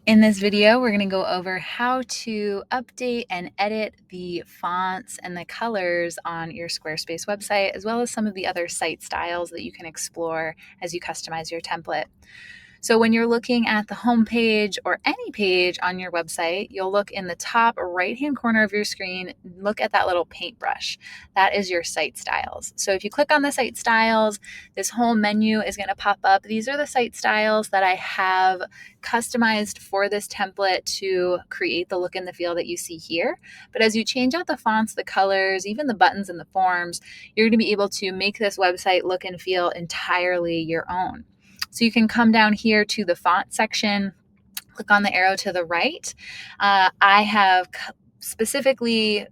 In this video, we're going to go over how to update and edit the fonts and the colors on your Squarespace website, as well as some of the other site styles that you can explore as you customize your template. So when you're looking at the home page or any page on your website, you'll look in the top right-hand corner of your screen, look at that little paintbrush. That is your site styles. So if you click on the site styles, this whole menu is going to pop up. These are the site styles that I have customized for this template to create the look and the feel that you see here. But as you change out the fonts, the colors, even the buttons and the forms, you're going to be able to make this website look and feel entirely your own. So you can come down here to the font section, click on the arrow to the right. I have specifically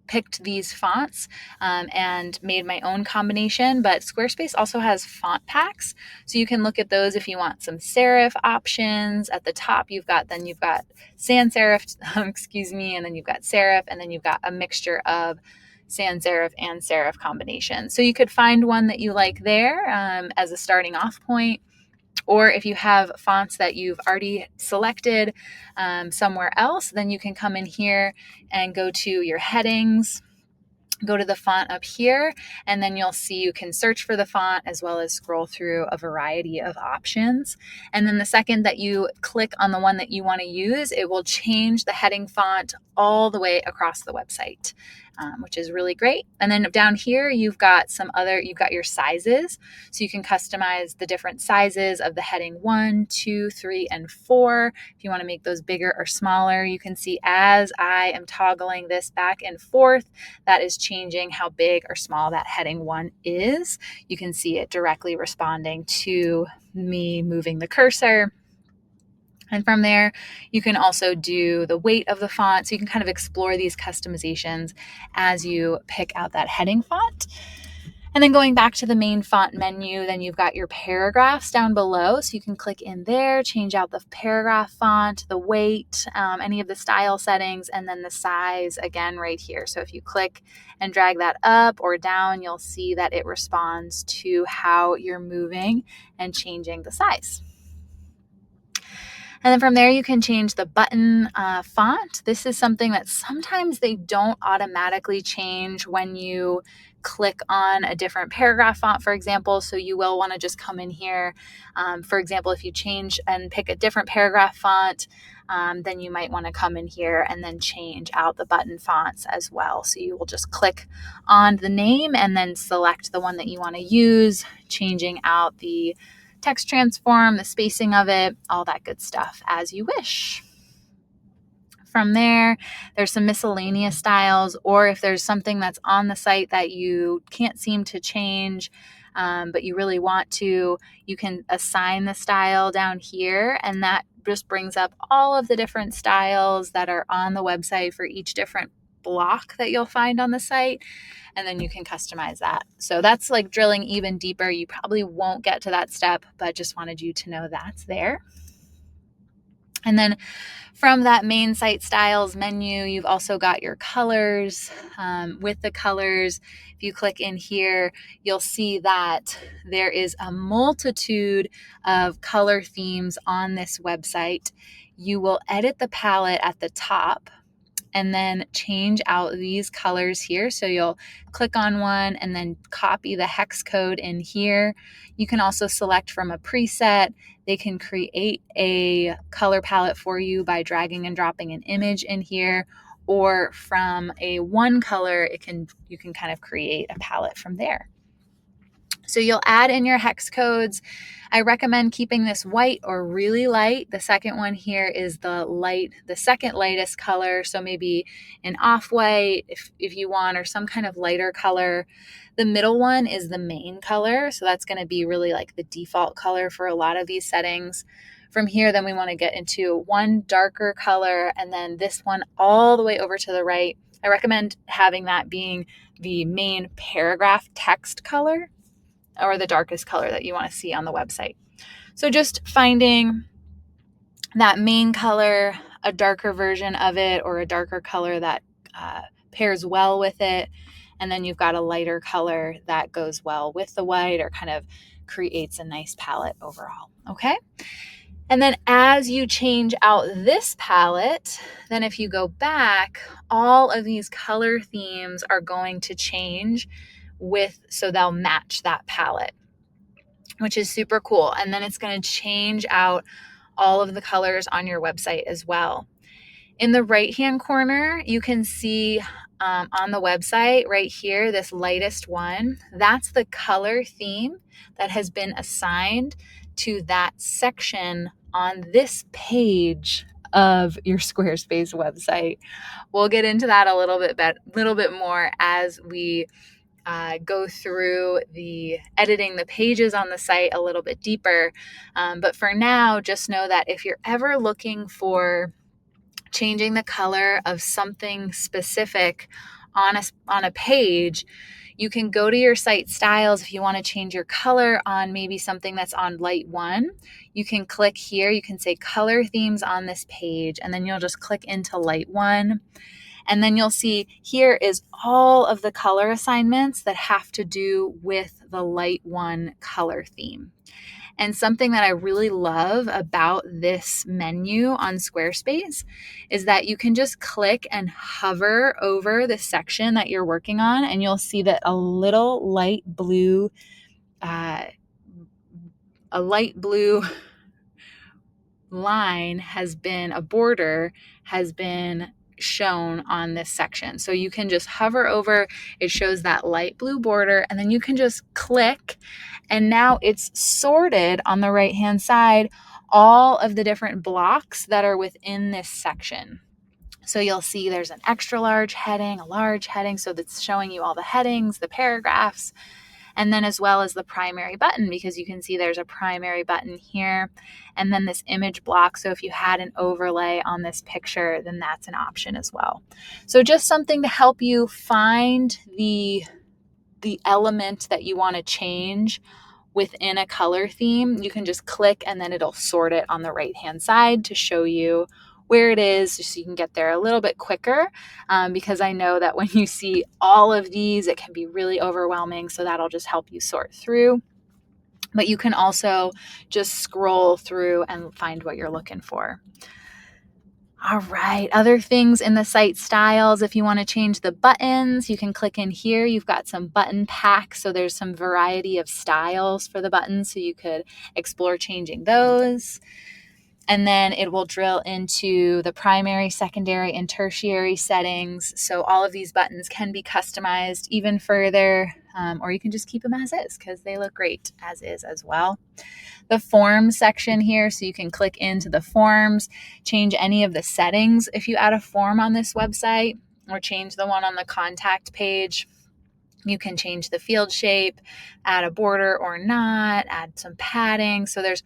picked these fonts and made my own combination, but Squarespace also has font packs. So you can look at those if you want some serif options. At the top, you've got sans serif, and then you've got serif, and then you've got a mixture of sans serif and serif combination. So you could find one that you like there as a starting off point. Or if you have fonts that you've already selected somewhere else, then you can come in here and go to your headings, go to the font up here, and then you'll see you can search for the font as well as scroll through a variety of options. And then the second that you click on the one that you want to use, it will change the heading font all the way across the website. Which is really great. And then down here, you've got your sizes. So you can customize the different sizes of the heading 1, 2, 3, and 4. If you want to make those bigger or smaller, you can see as I am toggling this back and forth, that is changing how big or small that heading 1 is. You can see it directly responding to me moving the cursor. And from there, you can also do the weight of the font. So you can kind of explore these customizations as you pick out that heading font. And then going back to the main font menu, then you've got your paragraphs down below. So you can click in there, change out the paragraph font, the weight, any of the style settings, and then the size again right here. So if you click and drag that up or down, you'll see that it responds to how you're moving and changing the size. And then from there, you can change the button font. This is something that sometimes they don't automatically change when you click on a different paragraph font, for example. So you will want to just come in here. For example, if you change and pick a different paragraph font, then you might want to come in here and then change out the button fonts as well. So you will just click on the name and then select the one that you want to use, changing out the text transform, the spacing of it, all that good stuff as you wish. From there, there's some miscellaneous styles, or if there's something that's on the site that you can't seem to change, but you really want to, you can assign the style down here, and that just brings up all of the different styles that are on the website for each different block that you'll find on the site, and then you can customize that. So that's like drilling even deeper. You probably won't get to that step, but just wanted you to know that's there. And then from that main site styles menu, you've also got your colors. With the colors, if you click in here, you'll see that there is a multitude of color themes on this website. You will edit the palette at the top and then change out these colors here. So you'll click on one and then copy the hex code in here. You can also select from a preset. They can create a color palette for you by dragging and dropping an image in here, or from a one color, you can kind of create a palette from there. So you'll add in your hex codes. I recommend keeping this white or really light. The second one here is the second lightest color. So maybe an off-white if you want, or some kind of lighter color. The middle one is the main color. So that's going to be really like the default color for a lot of these settings. From here, then we want to get into one darker color, and then this one all the way over to the right. I recommend having that being the main paragraph text color, or the darkest color that you want to see on the website. So just finding that main color, a darker version of it, or a darker color that pairs well with it. And then you've got a lighter color that goes well with the white or kind of creates a nice palette overall. Okay. And then as you change out this palette, then if you go back, all of these color themes are going to change so they'll match that palette, which is super cool. And then it's going to change out all of the colors on your website as well. In the right-hand corner, you can see on the website right here, this lightest one, that's the color theme that has been assigned to that section on this page of your Squarespace website. We'll get into that a little bit more as we go through editing the pages on the site a little bit deeper. But for now, just know that if you're ever looking for changing the color of something specific on a page, you can go to your site styles. If you want to change your color on maybe something that's on light 1, you can click here. You can say color themes on this page, and then you'll just click into light 1. And then you'll see here is all of the color assignments that have to do with the light 1 color theme. And something that I really love about this menu on Squarespace is that you can just click and hover over the section that you're working on, and you'll see that a light blue line a border has been shown on this section. So you can just hover over, it shows that light blue border, and then you can just click, and now it's sorted on the right hand side all of the different blocks that are within this section. So you'll see there's an extra large heading, a large heading, so that's showing you all the headings, the paragraphs, and then as well as the primary button, because you can see there's a primary button here, and then this image block. So if you had an overlay on this picture, then that's an option as well. So just something to help you find the element that you want to change within a color theme. You can just click and then it'll sort it on the right hand side to show you where it is, so you can get there a little bit quicker, because I know that when you see all of these, it can be really overwhelming. So that'll just help you sort through. But you can also just scroll through and find what you're looking for. All right, other things in the site styles. If you want to change the buttons, you can click in here. You've got some button packs, so there's some variety of styles for the buttons, so you could explore changing those. And then it will drill into the primary, secondary, and tertiary settings. So all of these buttons can be customized even further, or you can just keep them as is because they look great as is as well. The forms section here, so you can click into the forms, change any of the settings if you add a form on this website, or change the one on the contact page. You can change the field shape, add a border or not, add some padding. So there's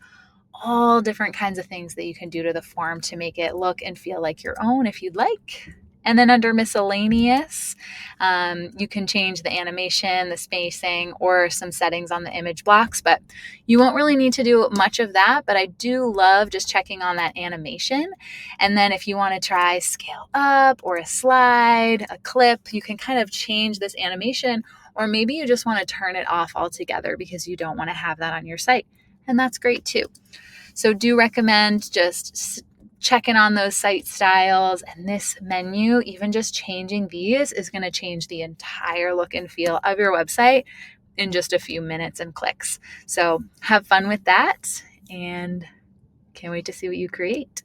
all different kinds of things that you can do to the form to make it look and feel like your own if you'd like. And then under miscellaneous, you can change the animation, the spacing, or some settings on the image blocks, but you won't really need to do much of that. But I do love just checking on that animation. And then if you want to try scale up or a slide, a clip, you can kind of change this animation, or maybe you just want to turn it off altogether because you don't want to have that on your site. And that's great too. So do recommend just checking on those site styles, and this menu, even just changing these is going to change the entire look and feel of your website in just a few minutes and clicks. So have fun with that, and can't wait to see what you create.